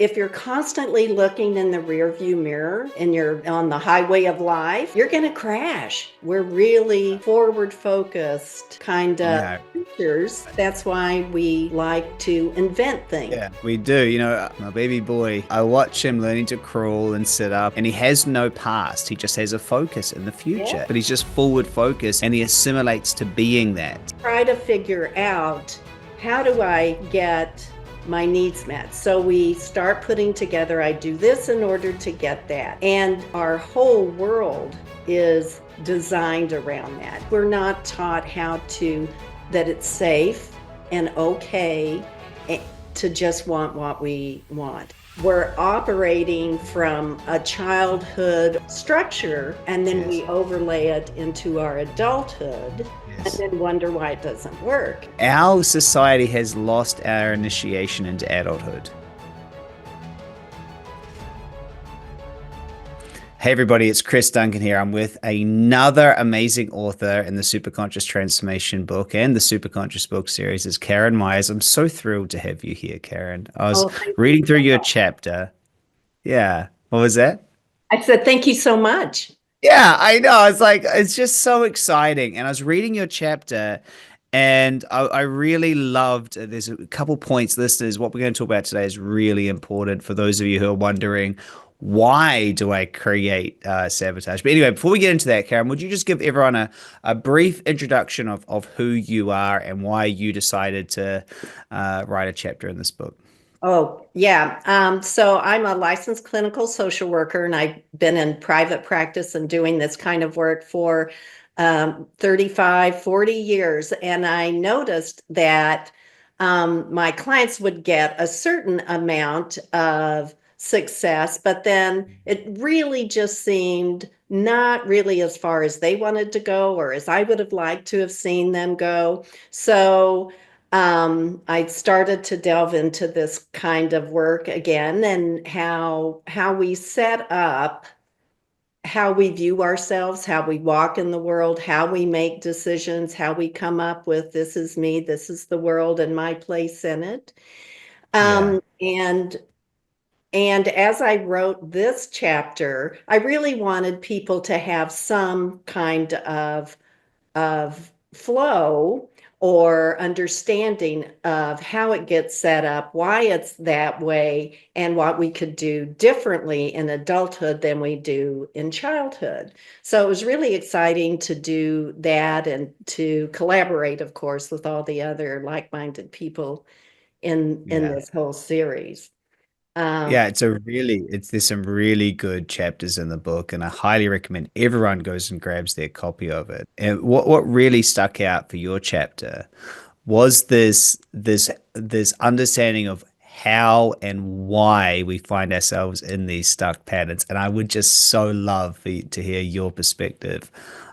if you're constantly looking in the rearview mirror and you're on the highway of life, you're going to crash. We're really forward focused kind of Yeah. creatures. That's why we like to invent things. Yeah, we do. My baby boy, I watch him learning to crawl and sit up, and he has no past. He just has a focus in the Yeah. future, but he's just forward focused and he assimilates to being that. Try to figure out, how do I get my needs met? So we start putting together, I do this in order to get that. And our whole world is designed around that. We're not taught that it's safe and okay to just want what we want. We're operating from a childhood structure, and then we overlay it into our adulthood, and then wonder why it doesn't work. Our society has lost our initiation into adulthood. Hey everybody, it's Chris Duncan here. I'm with another amazing author in the Superconscious Transformation book and the Superconscious book series is Karen Myers. I'm so thrilled to have you here, Karen. I was Thank reading you through so your much. chapter. Yeah. What was that? I said, thank you so much. Yeah, I know. It's like, it's just so exciting. And I was reading your chapter and I really loved, there's a couple points listed. What we're going to talk about today is really important for those of you who are wondering, why do I create sabotage? But anyway, before we get into that, Karen, would you just give everyone a brief introduction of who you are and why you decided to write a chapter in this book? Oh, yeah. So I'm a licensed clinical social worker, and I've been in private practice and doing this kind of work for 35, 40 years. And I noticed that my clients would get a certain amount of success, but then it really just seemed not really as far as they wanted to go or as I would have liked to have seen them go. So I started to delve into this kind of work again, and how we set up, how we view ourselves, how we walk in the world, how we make decisions, how we come up with, this is me, this is the world, and my place in it. Yeah. And as I wrote this chapter, I really wanted people to have some kind of flow or understanding of how it gets set up, why it's that way, and what we could do differently in adulthood than we do in childhood. So it was really exciting to do that and to collaborate, of course, with all the other like-minded people in Yeah. this whole series. Um, Yeah, there's some really good chapters in the book, and I highly recommend everyone goes and grabs their copy of it. And what really stuck out for your chapter was this understanding of how and why we find ourselves in these stuck patterns. And I would just so love to hear your perspective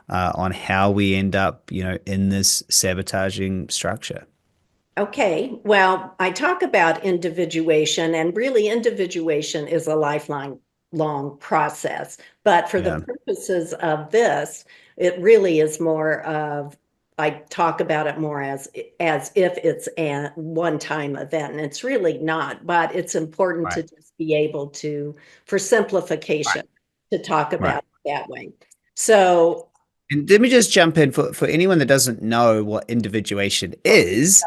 on how we end up, in this sabotaging structure. Okay, well, I talk about individuation, and really individuation is a lifelong long process. But for the Yeah. purposes of this, it really is more of, I talk about it more as if it's a one-time event. And it's really not, but it's important to Right. just be able to, for Right. simplification, to talk Right. about it that way. So, And let me just jump in for anyone that doesn't know what individuation is,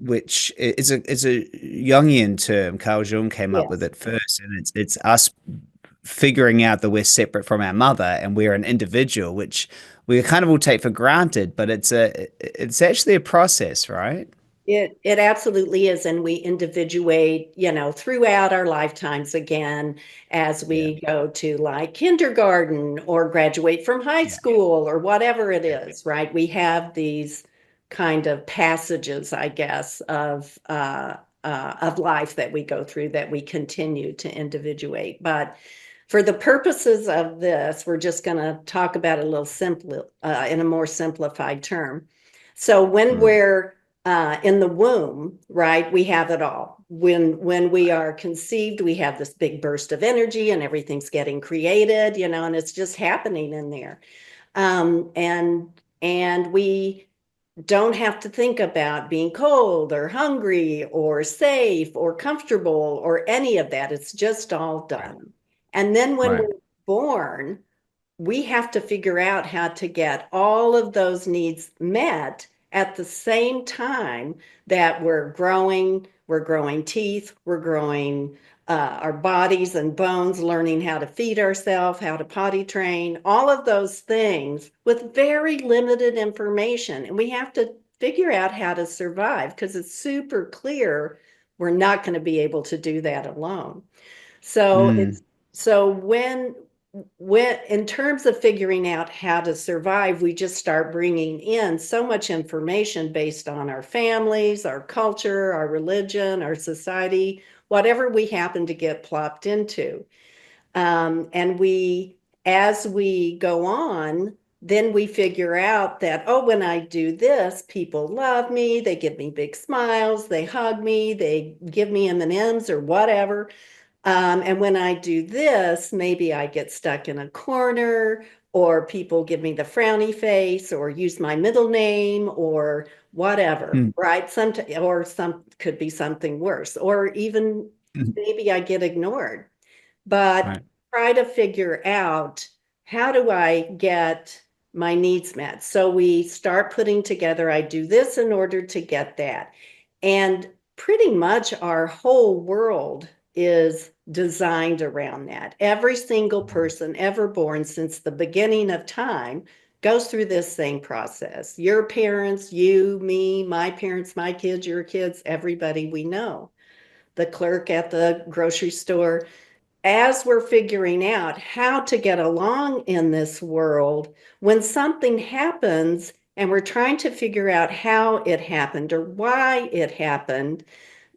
which is a Jungian term. Carl Jung came up with yes. it first, and it's us figuring out that we're separate from our mother and we're an individual, which we kind of all take for granted, but it's actually a process, right? It absolutely is, and we individuate, throughout our lifetimes again as Yeah. we go to like kindergarten or graduate from high Yeah. school or whatever it Yeah. is, right? We have these kind of passages, I guess, of life that we go through that we continue to individuate. But for the purposes of this, we're just going to talk about it a little simple, in a more simplified term. So when Mm. we're in the womb, right, we have it all. When we are conceived, we have this big burst of energy and everything's getting created, and it's just happening in there. And we don't have to think about being cold or hungry or safe or comfortable or any of that. It's just all Right. done. And then when Right. we're born, we have to figure out how to get all of those needs met at the same time that we're growing teeth, we're growing our bodies and bones, learning how to feed ourselves, how to potty train, all of those things with very limited information. And we have to figure out how to survive because it's super clear we're not going to be able to do that alone. So Mm. it's so when in terms of figuring out how to survive, we just start bringing in so much information based on our families, our culture, our religion, our society, whatever we happen to get plopped into. And as we go on, then we figure out that, oh, when I do this, people love me, they give me big smiles, they hug me, they give me M&Ms or whatever. And when I do this, maybe I get stuck in a corner, or people give me the frowny face, or use my middle name, or whatever, Mm. right? Or some could be something worse, or even Mm. maybe I get ignored. But Right. try to figure out, how do I get my needs met? So we start putting together, I do this in order to get that. And pretty much our whole world is designed around that. Every single person ever born since the beginning of time goes through this same process. Your parents, you, me, my parents, my kids, your kids, everybody we know. The clerk at the grocery store, as we're figuring out how to get along in this world, when something happens and we're trying to figure out how it happened or why it happened,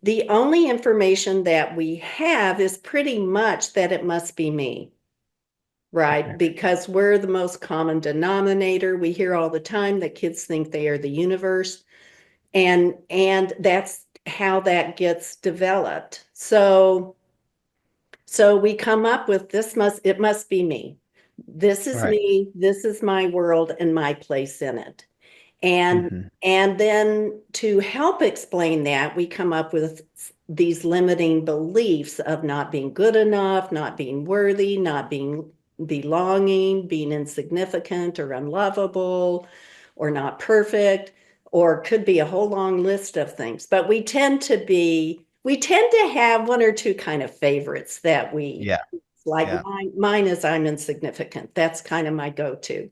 the only information that we have is pretty much that it must be me, right? Right. Because we're the most common denominator. We hear all the time that kids think they are the universe, and that's how that gets developed. So we come up with, it must be me. This is Right. me. This is my world and my place in it. And Hmm. and then to help explain that, we come up with these limiting beliefs of not being good enough, not being worthy, not being belonging, being insignificant or unlovable, or not perfect, or could be a whole long list of things. But we tend to have one or two kind of favorites that we Yeah. like. Yeah. Mine is I'm insignificant. That's kind of my go-to.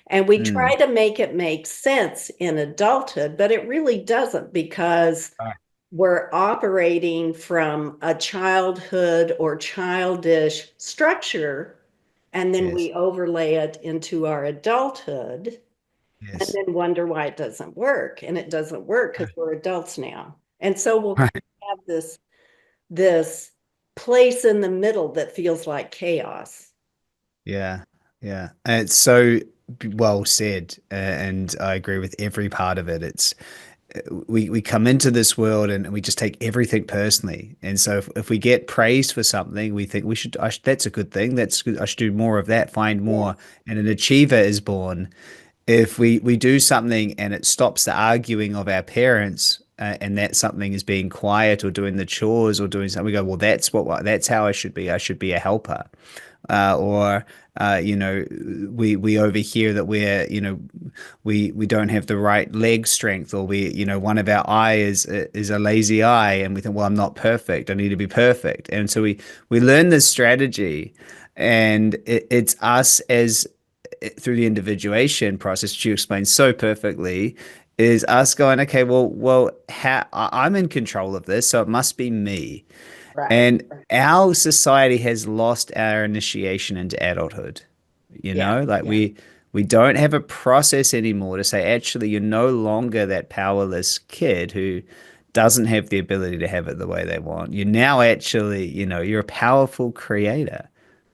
And we try Mm. to make it make sense in adulthood, but it really doesn't, because Right. we're operating from a childhood or childish structure, and then Yes. we overlay it into our adulthood and Yes. then wonder why it doesn't work. And it doesn't work because Right. we're adults now. And so we'll kind Right. of have this place in the middle that feels like chaos. Yeah. Yeah. And it's so well said, and I agree with every part of it. It's we come into this world and we just take everything personally. And so if we get praised for something, we think that's a good thing. That's good. I should do more of that, find Yeah. more. And an achiever is born. If we do something and it stops the arguing of our parents, and that something is being quiet or doing the chores or doing something, we go, well, that's how I should be. I should be a helper. Or we overhear that we don't have the right leg strength, or one of our eye is a lazy eye, and we think, well, I'm not perfect, I need to be perfect. And so we learn this strategy, and it's us as through the individuation process, which you explained so perfectly, is us going, okay, well, I'm in control of this, so it must be me. Right. And our society has lost our initiation into adulthood. Yeah. Like Yeah. we don't have a process anymore to say, actually, you're no longer that powerless kid who doesn't have the ability to have it the way they want. You're now actually, you're a powerful creator,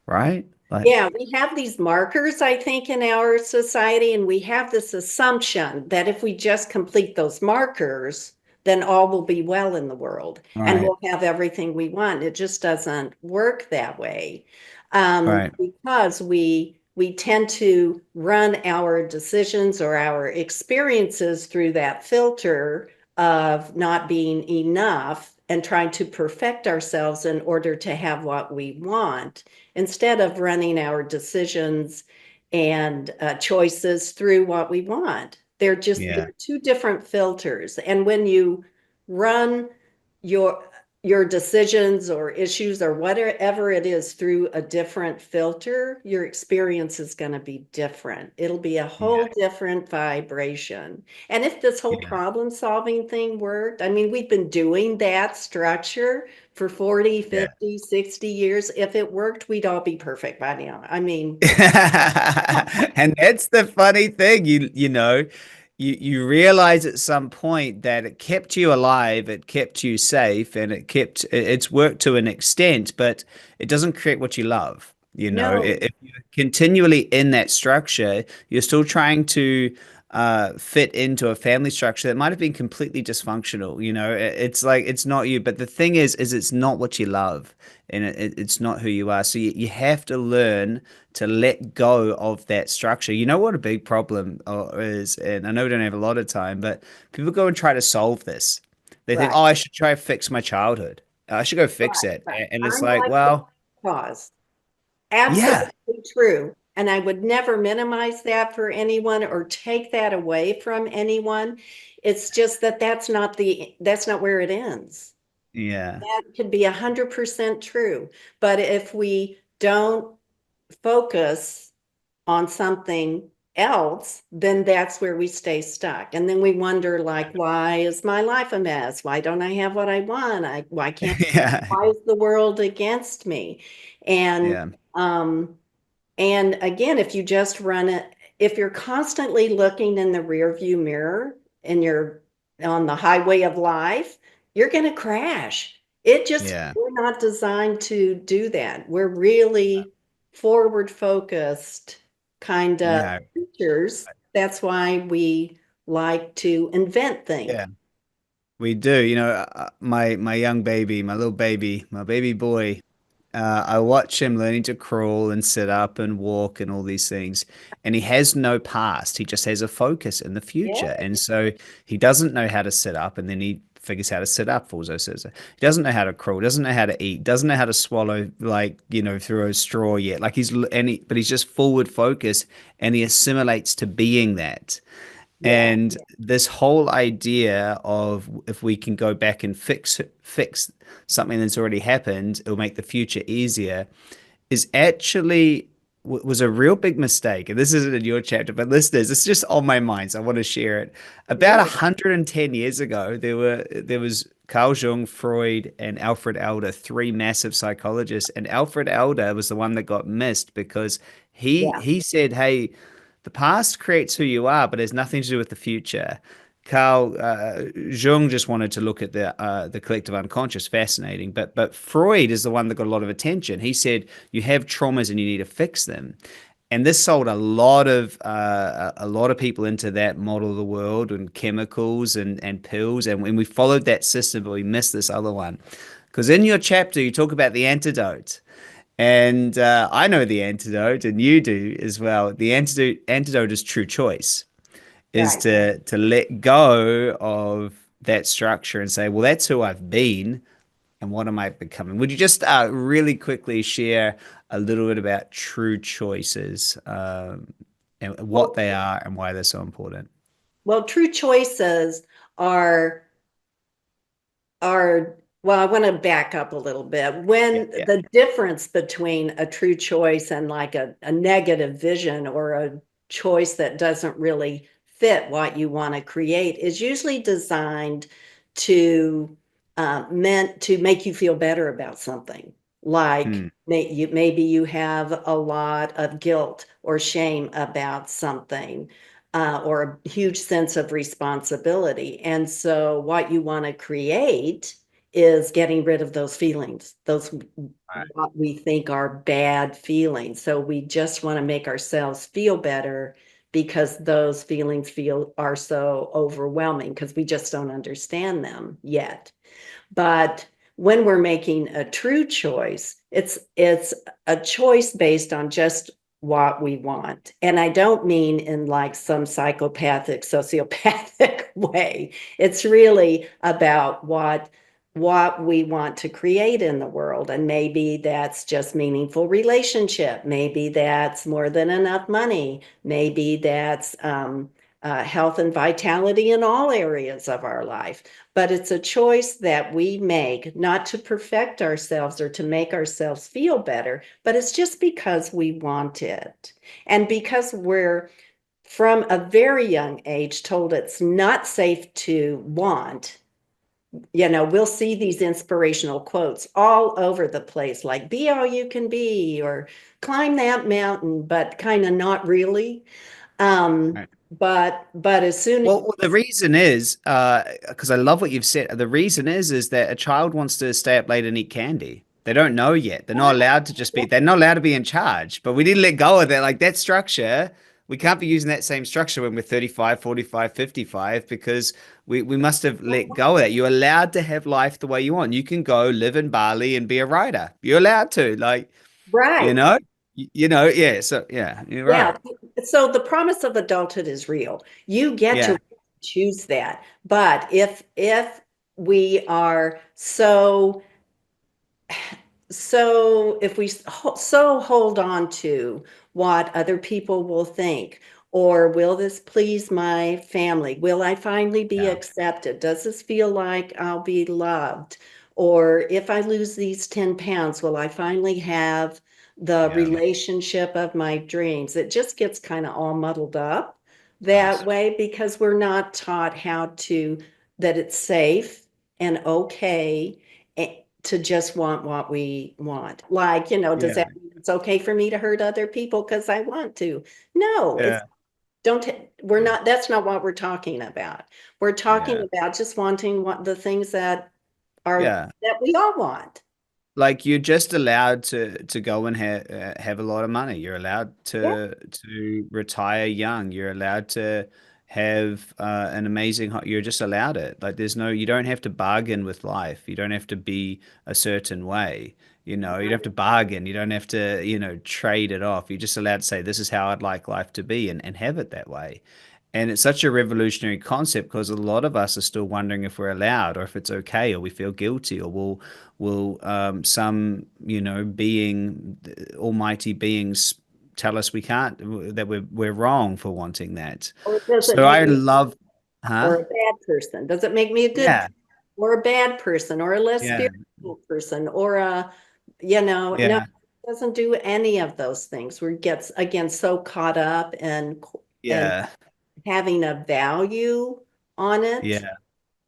right? Like, Yeah, we have these markers, I think, in our society, and we have this assumption that if we just complete those markers, then all will be well in the world and right, we'll have everything we want. It just doesn't work that way, right, because we tend to run our decisions or our experiences through that filter of not being enough and trying to perfect ourselves in order to have what we want, instead of running our decisions and choices through what we want. Yeah. They're two different filters. And when you run your your decisions or issues or whatever it is through a different filter, your experience is going to be different. It'll be a Yeah. whole different vibration. And if this whole Yeah. problem solving thing worked, I mean, we've been doing that structure for 40, Yeah. 50, 60 years. If it worked, we'd all be perfect by now. I mean, And that's the funny thing, you realize at some point that it kept you alive, it kept you safe, and it's worked to an extent, but it doesn't create what you love. no, If you're continually in that structure, you're still trying to fit into a family structure that might have been completely dysfunctional. It's like it's not you, but the thing is it's not what you love, and it's not who you are. So you have to learn to let go of that structure. You know what a big problem is, and I know we don't have a lot of time, but people go and try to solve this. They think, right, oh, I should try to fix my childhood. I should go fix right, it. right. And it's I'm like, like the well, cause. yeah, Absolutely true. And I would never minimize that for anyone or take that away from anyone. It's just that that's not where it ends. yeah, That could be 100% true. But if we don't focus on something else, then that's where we stay stuck. And then we wonder, like, why is my life a mess? Why don't I have what I want? Why can't, yeah, why is the world against me? And yeah, um, and again, if you just run it, if you're constantly looking in the rear view mirror and you're on the highway of life, you're going to crash. yeah, We're not designed to do that. We're really forward focused kind of yeah, creatures. That's why we like to invent things. yeah. We do. My young baby, my little baby, my baby boy. I watch him learning to crawl and sit up and walk and all these things. And he has no past. He just has a focus in the Yeah, future. And so he doesn't know how to sit up, and then he figures how to sit up, falls over, sits. He doesn't know how to crawl, doesn't know how to eat, doesn't know how to swallow, like, through a straw yet. Like but he's just forward focused, and he assimilates to being that. yeah, And this whole idea of, if we can go back and fix something that's already happened, it'll make the future easier, is actually was a real big mistake. And this isn't in your chapter, but listeners, it's just on my mind, so I want to share it. About yeah, 110 years ago, there was Carl Jung, Freud, and Alfred Adler, three massive psychologists, and Alfred Adler was the one that got missed because he yeah, he said, "Hey, the past creates who you are, but has nothing to do with the future." Carl Jung just wanted to look at the collective unconscious, fascinating. But Freud is the one that got a lot of attention. He said you have traumas and you need to fix them, and this sold a lot of people into that model of the world and chemicals and pills, and when we followed that system, but we missed this other one. Because in your chapter you talk about the antidote, and I know the antidote, and you do as well. The antidote is true choice, is right. to let go of that structure and say, well, that's who I've been, and what am I becoming? Would you just really quickly share a little bit about true choices, and what Well, they are and why they're so important? true choices are are well, I want to back up a little bit. Yeah, When yeah. the difference between a true choice and like a negative vision or a choice that doesn't really fit what you want to create is usually designed to meant to make you feel better about something. Like Hmm. maybe you have a lot of guilt or shame about something, or a huge sense of responsibility. And so, what you want to create is getting rid of those feelings, those Right. what we think are bad feelings. So, we just want to make ourselves feel better because those feelings are so overwhelming because we just don't understand them yet. But when we're making a true choice, it's a choice based on just what we want. And I don't mean in like some psychopathic, sociopathic way. It's really about what we want to create in the world. And maybe that's just meaningful relationship. Maybe that's more than enough money. Maybe that's health and vitality in all areas of our life. But it's a choice that we make not to perfect ourselves or to make ourselves feel better, but it's just because we want it. And because we're from a very young age told it's not safe to want, we'll see these inspirational quotes all over the place, like be all you can be or climb that mountain, but kind of not really. Um, but as soon Well, the reason is, because I love what you've said. The reason is that a child wants to stay up late and eat candy. They don't know yet. They're not allowed to just be, they're not allowed to be in charge. But we need to let go of that. Like that structure, we can't be using that same structure when we're 35, 45, 55, because we must have let go of that. You're allowed to have life the way you want. You can go live in Bali and be a writer. You're allowed to, like, you right. know, yeah. So, yeah, you're Yeah. right. So the promise of adulthood is real. You get Yeah, to choose that. But if we are so if we so hold on to what other people will think, or will this please my family? Will I finally be yeah, accepted? Does this feel like I'll be loved? Or if I lose these 10 pounds, will I finally have the yeah. relationship of my dreams? It just gets kind of all muddled up that Does. way because we're not taught that it's safe and okay to just want what we want. Like, does Yeah, that mean it's okay for me to hurt other people because I want to? No, it's yeah, don't we're yeah, not that's not what we're talking about. We're talking yeah. about just wanting what the things Yeah. that we all want. Like you're just allowed to go and have a lot of money. You're allowed Yeah. to retire young. You're allowed to have an amazing. You're just allowed it. Like there's no. You don't have to bargain with life. You don't have to be a certain way. You don't have to bargain. You don't have to trade it off. You're just allowed to say this is how I'd like life to be and have it that way. And it's such a revolutionary concept because a lot of us are still wondering if we're allowed or if it's okay or we feel guilty or will some being almighty beings tell us we can't, that we're wrong for wanting that. Or does it So make I me love, huh? or a bad person? Does it make me a good Yeah, person or a bad person or a less yeah, spiritual person or no, yeah, it doesn't do any of those things. We get again so caught up and yeah, having a value on it. yeah.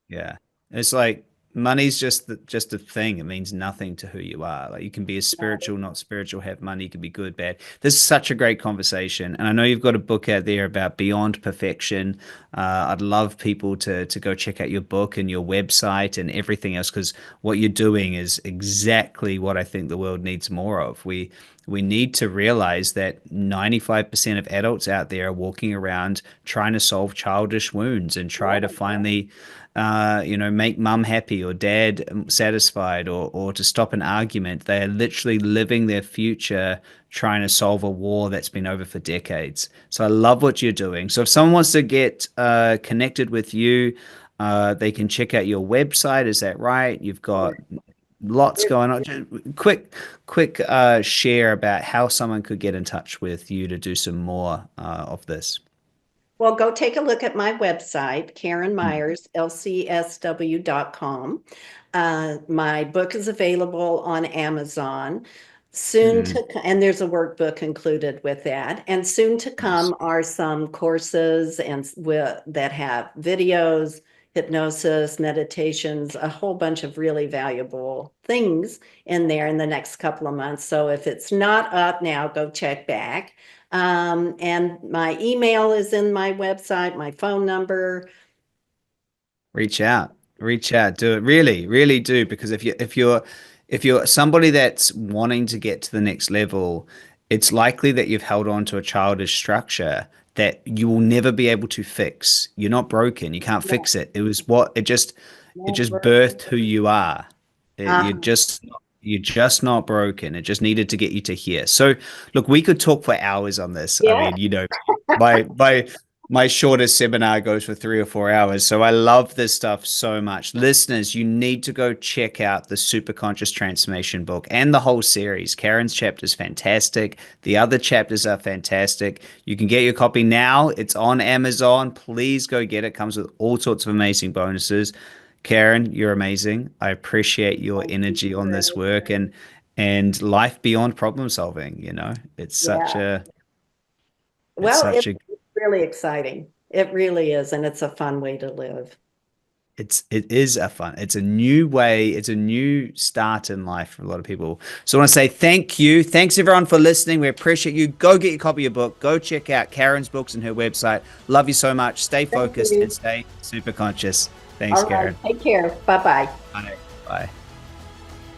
Yeah. It's like money's just a thing. It means nothing to who you are. Like you can be a spiritual, not spiritual, have money, you can be good, bad. This is such a great conversation. And I know you've got a book out there about beyond perfection. I'd love people to go check out your book and your website and everything else because what you're doing is exactly what I think the world needs more of. We need to realize that 95% of adults out there are walking around trying to solve childish wounds and try to finally make mum happy or dad satisfied or to stop an argument. They are literally living their future trying to solve a war that's been over for decades. So I love what you're doing. So if someone wants to get connected with you, they can check out your website. Is that right? You've got lots going on. Just quick share about how someone could get in touch with you to do some more of this. Well, go take a look at my website, Karen Mm, Myers, lcsw.com. My book is available on Amazon. mm, And there's a workbook included with that. And soon to nice. come are some courses that have videos, hypnosis, meditations, a whole bunch of really valuable things in there in the next couple of months. So if it's not up now, go check back. And my email is in my website, my phone number. Reach out. Reach out. Do it. Really, really do. Because if you're somebody that's wanting to get to the next level, it's likely that you've held on to a childish structure that you will never be able to fix. You're not broken. You can't No, fix it. It was what it just never. birthed who you are. You're Uh, just. You're just not broken. It just needed to get you to here. So, look, we could talk for hours on this. I Yeah. mean, my shortest seminar goes for 3 or 4 hours. So I love this stuff so much. Listeners, you need to go check out the Superconscious Transformation book and the whole series. Karen's chapter is fantastic. The other chapters are fantastic. You can get your copy now. It's on Amazon. Please go get it. It comes with all sorts of amazing bonuses. Karen, you're amazing. I appreciate your Thank you, energy on this Bruce. work and life beyond problem solving, It's such Yeah. a it's Well, such a it's really exciting. It really is, and it's a fun way to live. it is a fun. It's a new way, it's a new start in life for a lot of people. So I want to say thank you. Thanks everyone for listening. We appreciate you. Go get your copy of your book. Go check out Karen's books and her website. Love you so much. Stay Thank focused you. and stay super conscious. Thanks, All right. Karen. Take care. Bye-bye. Bye. Bye.